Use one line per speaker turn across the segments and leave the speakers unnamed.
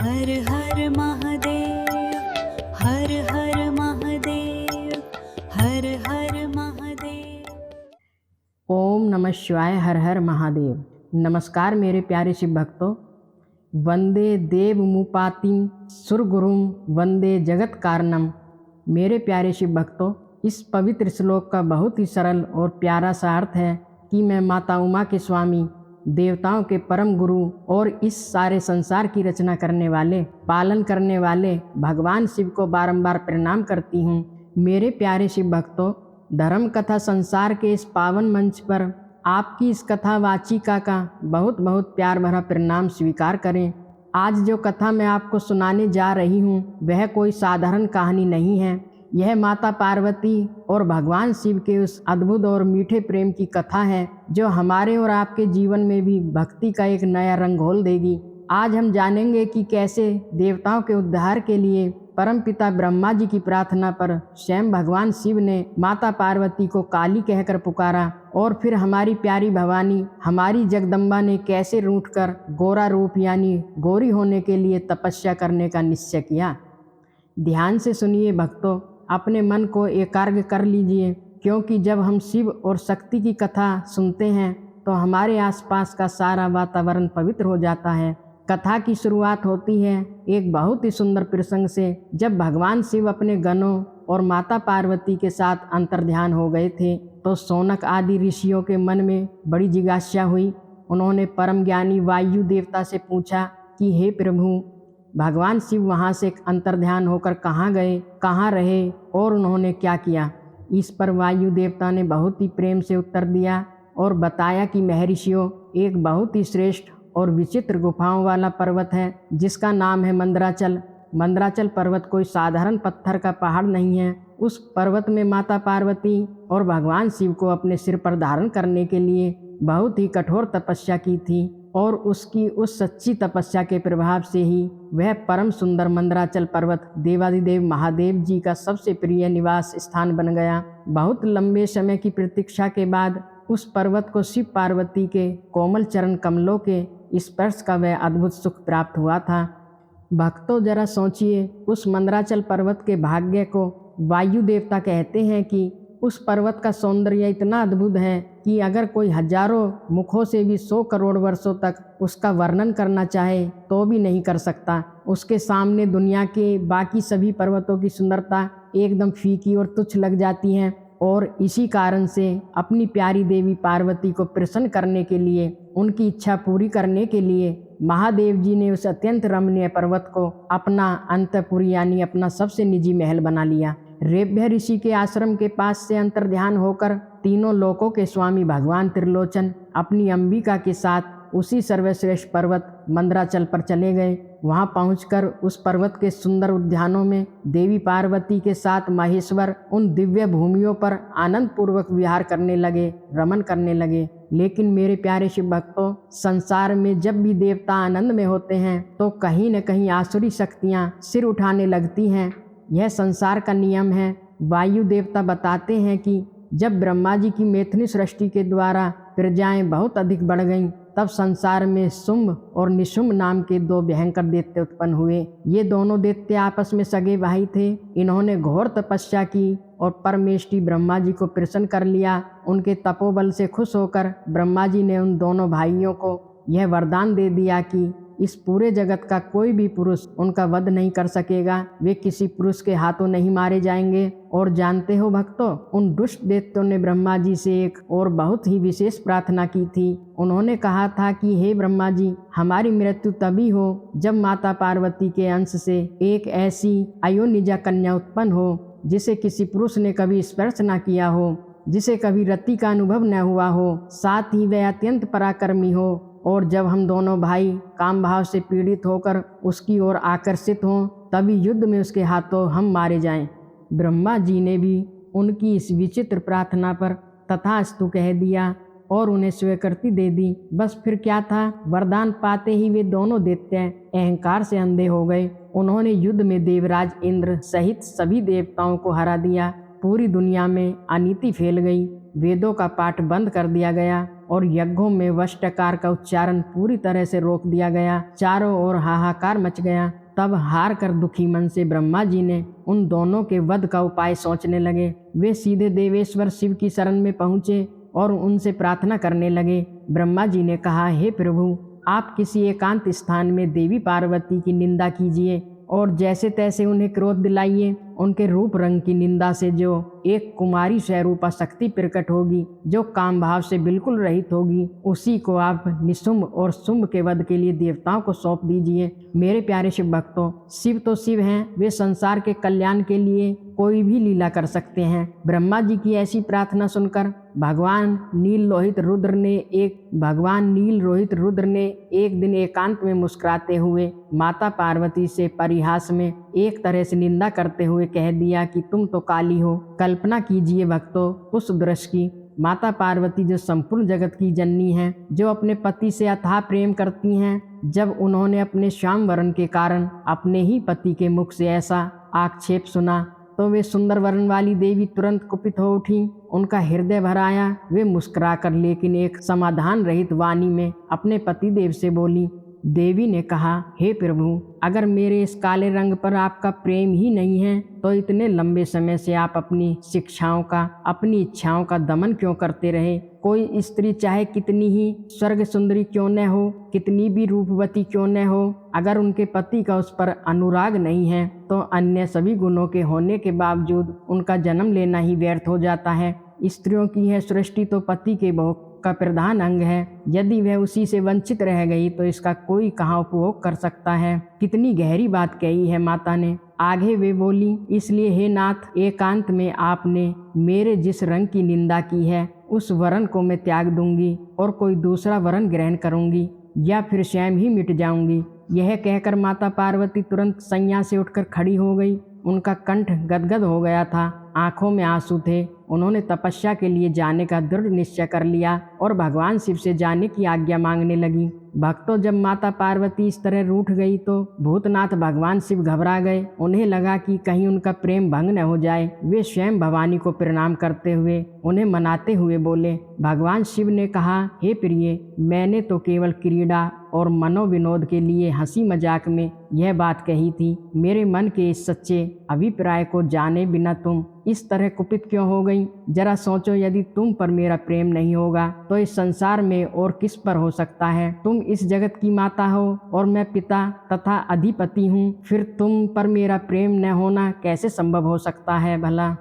हर हर महादेव, हर हर महादेव, हर हर महादेव।
ओम नमः शिवाय। हर हर महादेव। नमस्कार मेरे प्यारे शिव भक्तों। वंदे देव मुपातिम सुरगुरुम वंदे जगत कारणम। मेरे प्यारे शिव भक्तों, इस पवित्र श्लोक का बहुत ही सरल और प्यारा सा अर्थ है कि मैं माता उमा के स्वामी, देवताओं के परम गुरु और इस सारे संसार की रचना करने वाले, पालन करने वाले भगवान शिव को बारंबार प्रणाम करती हूँ। मेरे प्यारे शिव भक्तों, धर्म कथा संसार के इस पावन मंच पर आपकी इस कथा वाचिका का बहुत बहुत प्यार भरा प्रणाम स्वीकार करें। आज जो कथा मैं आपको सुनाने जा रही हूँ वह कोई साधारण कहानी नहीं है। यह माता पार्वती और भगवान शिव के उस अद्भुत और मीठे प्रेम की कथा है जो हमारे और आपके जीवन में भी भक्ति का एक नया रंग घोल देगी। आज हम जानेंगे कि कैसे देवताओं के उद्धार के लिए परमपिता ब्रह्मा जी की प्रार्थना पर स्वयं भगवान शिव ने माता पार्वती को काली कहकर पुकारा और फिर हमारी प्यारी भवानी, हमारी जगदम्बा ने कैसे रूठकर गोरा रूप यानी गोरी होने के लिए तपस्या करने का निश्चय किया। ध्यान से सुनिए भक्तों, अपने मन को एकाग्र कर लीजिए, क्योंकि जब हम शिव और शक्ति की कथा सुनते हैं तो हमारे आसपास का सारा वातावरण पवित्र हो जाता है। कथा की शुरुआत होती है एक बहुत ही सुंदर प्रसंग से, जब भगवान शिव अपने गणों और माता पार्वती के साथ अंतर्ध्यान हो गए थे तो शौनक आदि ऋषियों के मन में बड़ी जिज्ञासा हुई। उन्होंने परम ज्ञानी वायु देवता से पूछा कि हे प्रभु, भगवान शिव वहाँ से अंतर्ध्यान होकर कहाँ गए, कहाँ रहे और उन्होंने क्या किया। इस पर वायु देवता ने बहुत ही प्रेम से उत्तर दिया और बताया कि महर्षियों, एक बहुत ही श्रेष्ठ और विचित्र गुफाओं वाला पर्वत है जिसका नाम है मंदराचल। मंदराचल पर्वत कोई साधारण पत्थर का पहाड़ नहीं है। उस पर्वत में माता पार्वती और भगवान शिव को अपने सिर पर धारण करने के लिए बहुत ही कठोर तपस्या की थी और उसकी उस सच्ची तपस्या के प्रभाव से ही वह परम सुंदर मंदराचल पर्वत देवादिदेव महादेव जी का सबसे प्रिय निवास स्थान बन गया। बहुत लंबे समय की प्रतीक्षा के बाद उस पर्वत को शिव पार्वती के कोमल चरण कमलों के स्पर्श का वह अद्भुत सुख प्राप्त हुआ था। भक्तों, जरा सोचिए, उस मंदराचल पर्वत के भाग्य को वायु देवता कहते हैं कि उस पर्वत का सौंदर्य इतना अद्भुत है कि अगर कोई हजारों मुखों से भी 100 करोड़ वर्षों तक उसका वर्णन करना चाहे तो भी नहीं कर सकता। उसके सामने दुनिया के बाकी सभी पर्वतों की सुंदरता एकदम फीकी और तुच्छ लग जाती है। और इसी कारण से अपनी प्यारी देवी पार्वती को प्रसन्न करने के लिए, उनकी इच्छा पूरी करने के लिए महादेव जी ने उस अत्यंत रमणीय पर्वत को अपना अंतःपुरी यानी अपना सबसे निजी महल बना लिया। रेभ्य ऋषि के आश्रम के पास से अंतर्ध्यान होकर तीनों लोकों के स्वामी भगवान त्रिलोचन अपनी अंबिका के साथ उसी सर्वश्रेष्ठ पर्वत मंदराचल पर चले गए। वहां पहुंचकर उस पर्वत के सुंदर उद्यानों में देवी पार्वती के साथ महेश्वर उन दिव्य भूमियों पर आनंद पूर्वक विहार करने लगे, रमन करने लगे। लेकिन मेरे प्यारे शिव भक्तों, संसार में जब भी देवता आनंद में होते हैं तो कहीं न कहीं आसुरी शक्तियां सिर उठाने लगती हैं। यह संसार का नियम है। वायु देवता बताते हैं कि जब ब्रह्मा जी की मैथिली सृष्टि के द्वारा प्रजाएं बहुत अधिक बढ़ गईं, तब संसार में शुंभ और निशुंभ नाम के 2 भयंकर दैत्य उत्पन्न हुए। ये दोनों दैत्य आपस में सगे भाई थे। इन्होंने घोर तपस्या की और परमेष्टि ब्रह्मा जी को प्रसन्न कर लिया। उनके तपोबल से खुश होकर ब्रह्मा जी ने उन दोनों भाइयों को यह वरदान दे दिया कि इस पूरे जगत का कोई भी पुरुष उनका वध नहीं कर सकेगा, वे किसी पुरुष के हाथों नहीं मारे जाएंगे। और जानते हो भक्तों, उन दुष्ट दैत्यों ने ब्रह्मा जी से एक और बहुत ही विशेष प्रार्थना की थी। उन्होंने कहा था कि हे ब्रह्मा जी, हमारी मृत्यु तभी हो जब माता पार्वती के अंश से एक ऐसी अयोनिजा कन्या उत्पन्न हो जिसे किसी पुरुष ने कभी स्पर्श न किया हो, जिसे कभी रति का अनुभव न हुआ हो, साथ ही वह अत्यंत पराक्रमी हो। और जब हम दोनों भाई काम भाव से पीड़ित होकर उसकी ओर आकर्षित हों, तभी युद्ध में उसके हाथों हम मारे जाएं। ब्रह्मा जी ने भी उनकी इस विचित्र प्रार्थना पर तथास्तु कह दिया और उन्हें स्वीकृति दे दी। बस फिर क्या था, वरदान पाते ही वे दोनों दैत्य अहंकार से अंधे हो गए। उन्होंने युद्ध में देवराज इंद्र सहित सभी देवताओं को हरा दिया। पूरी दुनिया में अनीति फैल गई। वेदों का पाठ बंद कर दिया गया और यज्ञों में वष्टकार का उच्चारण पूरी तरह से रोक दिया गया। चारों ओर हाहाकार मच गया। तब हार कर दुखी मन से ब्रह्मा जी ने उन दोनों के वध का उपाय सोचने लगे। वे सीधे देवेश्वर शिव की शरण में पहुँचे और उनसे प्रार्थना करने लगे। ब्रह्मा जी ने कहा, हे प्रभु, आप किसी एकांत स्थान में देवी पार्वती की निंदा कीजिए और जैसे तैसे उन्हें क्रोध दिलाइए। उनके रूप रंग की निंदा से जो एक कुमारी स्वरूपा शक्ति प्रकट होगी, जो काम भाव से बिल्कुल रहित होगी, उसी को आप निशुंभ और शुंभ के वध के लिए देवताओं को सौंप दीजिए। मेरे प्यारे शिव भक्तों, शिव तो शिव हैं, वे संसार के कल्याण के लिए कोई भी लीला कर सकते हैं। ब्रह्मा जी की ऐसी प्रार्थना सुनकर भगवान नील रोहित रुद्र ने एक दिन एकांत में मुस्कुराते हुए माता पार्वती से परिहास में एक तरह से निंदा करते हुए कह दिया कि तुम तो काली हो। कल्पना कीजिए भक्तों उस दृश्य की। माता पार्वती जो संपूर्ण जगत की जननी हैं, जो अपने पति से अथाह प्रेम करती हैं, जब उन्होंने अपने श्याम वर्ण के कारण अपने ही पति के मुख से ऐसा आक्षेप सुना तो वे सुंदर वर्ण वाली देवी तुरंत कुपित हो उठी। उनका हृदय भर आया। वे मुस्कुराकर लेकिन एक समाधान रहित वाणी में अपने पति देव से बोली। देवी ने कहा, हे प्रभु, अगर मेरे इस काले रंग पर आपका प्रेम ही नहीं है तो इतने लंबे समय से आप अपनी शिक्षाओं का, अपनी इच्छाओं का दमन क्यों करते रहे। कोई स्त्री चाहे कितनी ही स्वर्ग सुंदरी क्यों न हो, कितनी भी रूपवती क्यों न हो, अगर उनके पति का उस पर अनुराग नहीं है तो अन्य सभी गुणों के होने के बावजूद उनका जन्म लेना ही व्यर्थ हो जाता है। स्त्रियों की है सृष्टि तो पति के भोग का प्रधान अंग है। यदि वह उसी से वंचित रह गई तो इसका कोई कहाँ उपभोग कर सकता है। कितनी गहरी बात कही है माता ने। आगे वे बोली, इसलिए हे नाथ, एकांत में आपने मेरे जिस रंग की निंदा की है उस वरण को मैं त्याग दूंगी और कोई दूसरा वरण ग्रहण करूंगी या फिर स्वयं ही मिट जाऊंगी। यह कहकर माता पार्वती तुरंत सैया से उठकर खड़ी हो गई। उनका कंठ गदगद हो गया था, आंखों में आंसू थे। उन्होंने तपस्या के लिए जाने का दृढ़ निश्चय कर लिया और भगवान शिव से जाने की आज्ञा मांगने लगी। भक्तों, जब माता पार्वती इस तरह रूठ गई तो भूतनाथ भगवान शिव घबरा गए। उन्हें लगा कि कहीं उनका प्रेम भंग न हो जाए। वे स्वयं भवानी को प्रणाम करते हुए उन्हें मनाते हुए बोले। भगवान शिव ने कहा, हे प्रिय, मैंने तो केवल क्रीड़ा और मनोविनोद के लिए हंसी मजाक में यह बात कही थी। मेरे मन के इस सच्चे अभिप्राय को जाने बिना तुम इस तरह कुपित क्यों हो गई। जरा सोचो, यदि तुम पर मेरा प्रेम नहीं होगा तो इस संसार में और किस पर हो सकता है। तुम इस जगत की माता हो और मैं पिता तथा अधिपति हूँ, फिर तुम पर मेरा प्रेम न होना कैसे संभव हो सकता है भला।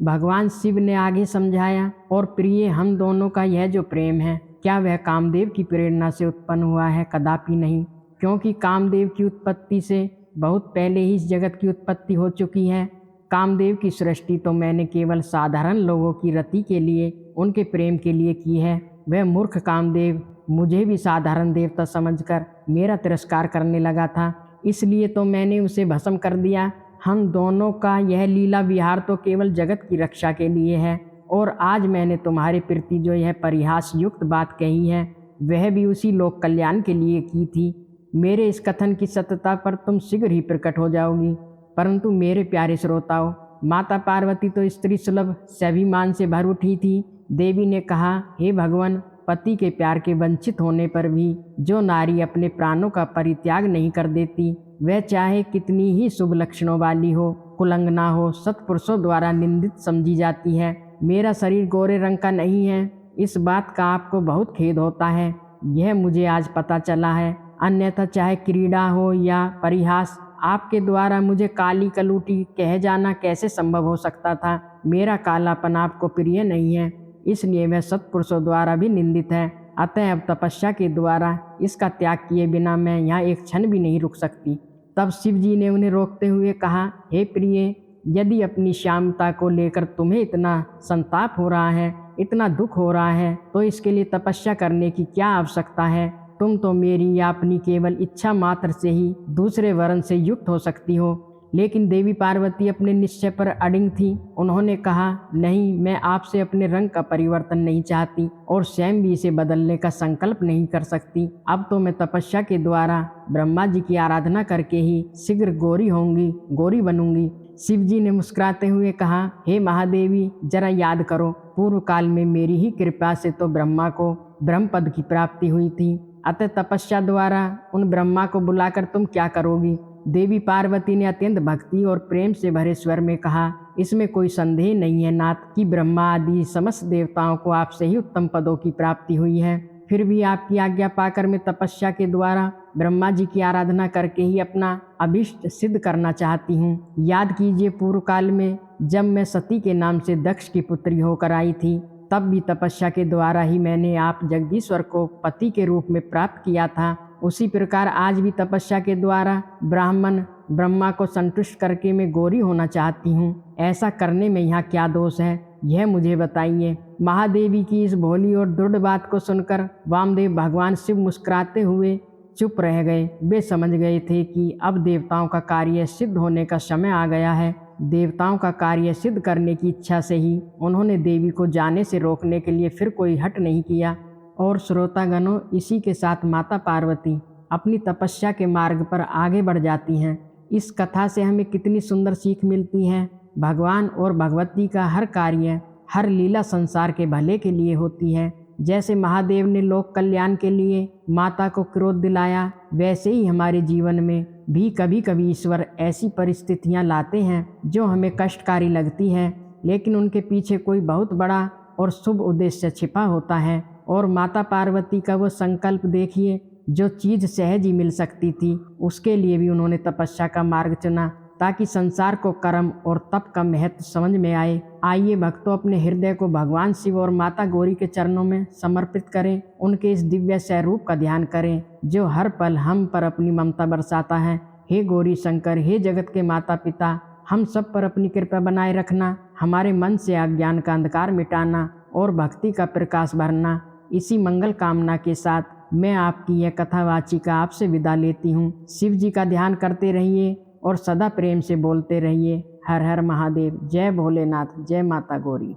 भगवान शिव ने आगे समझाया, और प्रिय, हम दोनों का यह जो प्रेम है, क्या वह कामदेव की प्रेरणा से उत्पन्न हुआ है? कदापि नहीं, क्योंकि कामदेव की उत्पत्ति से बहुत पहले ही इस जगत की उत्पत्ति हो चुकी है। कामदेव की सृष्टि तो मैंने केवल साधारण लोगों की रति के लिए, उनके प्रेम के लिए की है। वह मूर्ख कामदेव मुझे भी साधारण देवता समझकर मेरा तिरस्कार करने लगा था, इसलिए तो मैंने उसे भस्म कर दिया। हम दोनों का यह लीला विहार तो केवल जगत की रक्षा के लिए है, और आज मैंने तुम्हारे प्रति जो यह परिहास युक्त बात कही है वह भी उसी लोक कल्याण के लिए की थी। मेरे इस कथन की सत्यता पर तुम शीघ्र ही प्रकट हो जाओगी। परंतु मेरे प्यारे श्रोताओं, माता पार्वती तो स्त्री सुलभ स्वाभिमान से भर उठी थी। देवी ने कहा, हे भगवान, पति के प्यार के वंचित होने पर भी जो नारी अपने प्राणों का परित्याग नहीं कर देती, वह चाहे कितनी ही शुभ लक्षणों वाली हो, कुलंगना हो, सत्पुरुषों द्वारा निंदित समझी जाती है। मेरा शरीर गोरे रंग का नहीं है, इस बात का आपको बहुत खेद होता है। यह मुझे आज पता चला है, अन्यथा चाहे क्रीड़ा हो या परिहास, आपके द्वारा मुझे काली कलूटी कह जाना कैसे संभव हो सकता था। मेरा कालापन आपको प्रिय नहीं है, इसलिए वह सत्पुरुषों द्वारा भी निंदित है। अतः अब तपस्या के द्वारा इसका त्याग किए बिना मैं यहाँ एक क्षण भी नहीं रुक सकती। तब शिव जी ने उन्हें रोकते हुए कहा, हे प्रिय, यदि अपनी श्यामता को लेकर तुम्हें इतना संताप हो रहा है, इतना दुख हो रहा है, तो इसके लिए तपस्या करने की क्या आवश्यकता है। तुम तो मेरी या अपनी केवल इच्छा मात्र से ही दूसरे वर्ण से युक्त हो सकती हो, लेकिन देवी पार्वती अपने निश्चय पर अडिग थी। उन्होंने कहा, नहीं, मैं आपसे अपने रंग का परिवर्तन नहीं चाहती और स्वयं भी इसे बदलने का संकल्प नहीं कर सकती। अब तो मैं तपस्या के द्वारा ब्रह्मा जी की आराधना करके ही शीघ्र गौरी बनूंगी। शिव जी ने मुस्कुराते हुए कहा, हे महादेवी, जरा याद करो, पूर्व काल में मेरी ही कृपा से तो ब्रह्मा को ब्रह्म पद की प्राप्ति हुई थी। अतः तपस्या द्वारा उन ब्रह्मा को बुलाकर तुम क्या करोगी? देवी पार्वती ने अत्यंत भक्ति और प्रेम से भरे स्वर में कहा, इसमें कोई संदेह नहीं है नाथ कि ब्रह्मा आदि समस्त देवताओं को आपसे ही उत्तम पदों की प्राप्ति हुई है। फिर भी आपकी आज्ञा पाकर मैं तपस्या के द्वारा ब्रह्मा जी की आराधना करके ही अपना अभिष्ट सिद्ध करना चाहती हूँ। याद कीजिए, पूर्व काल में जब मैं सती के नाम से दक्ष की पुत्री होकर आई थी, तब भी तपस्या के द्वारा ही मैंने आप जगदीश्वर को पति के रूप में प्राप्त किया था। उसी प्रकार आज भी तपस्या के द्वारा ब्राह्मण ब्रह्मा को संतुष्ट करके मैं गौरी होना चाहती हूँ। ऐसा करने में यहाँ क्या दोष है, यह मुझे बताइए। महादेवी की इस भोली और दृढ़ बात को सुनकर वामदेव भगवान शिव मुस्कुराते हुए चुप रह गए। वे समझ गए थे कि अब देवताओं का कार्य सिद्ध होने का समय आ गया है। देवताओं का कार्य सिद्ध करने की इच्छा से ही उन्होंने देवी को जाने से रोकने के लिए फिर कोई हट नहीं किया। और श्रोतागणों, इसी के साथ माता पार्वती अपनी तपस्या के मार्ग पर आगे बढ़ जाती हैं। इस कथा से हमें कितनी सुंदर सीख मिलती है। भगवान और भगवती का हर कार्य, हर लीला संसार के भले के लिए होती है। जैसे महादेव ने लोक कल्याण के लिए माता को क्रोध दिलाया, वैसे ही हमारे जीवन में भी कभी कभी ईश्वर ऐसी परिस्थितियां लाते हैं जो हमें कष्टकारी लगती हैं, लेकिन उनके पीछे कोई बहुत बड़ा और शुभ उद्देश्य छिपा होता है। और माता पार्वती का वो संकल्प देखिए, जो चीज़ सहज ही मिल सकती थी, उसके लिए भी उन्होंने तपस्या का मार्ग चुना ताकि संसार को कर्म और तप का महत्व समझ में आए। आइए भक्तों, अपने हृदय को भगवान शिव और माता गौरी के चरणों में समर्पित करें। उनके इस दिव्य स्वरूप का ध्यान करें जो हर पल हम पर अपनी ममता बरसाता है। हे गौरी शंकर, हे जगत के माता पिता, हम सब पर अपनी कृपा बनाए रखना, हमारे मन से अज्ञान का अंधकार मिटाना और भक्ति का प्रकाश भरना। इसी मंगल कामना के साथ मैं आपकी यह कथा वाचिका आपसे विदा लेती हूँ। शिव जी का ध्यान करते रहिए और सदा प्रेम से बोलते रहिए, हर हर महादेव। जय भोलेनाथ, जय माता गौरी।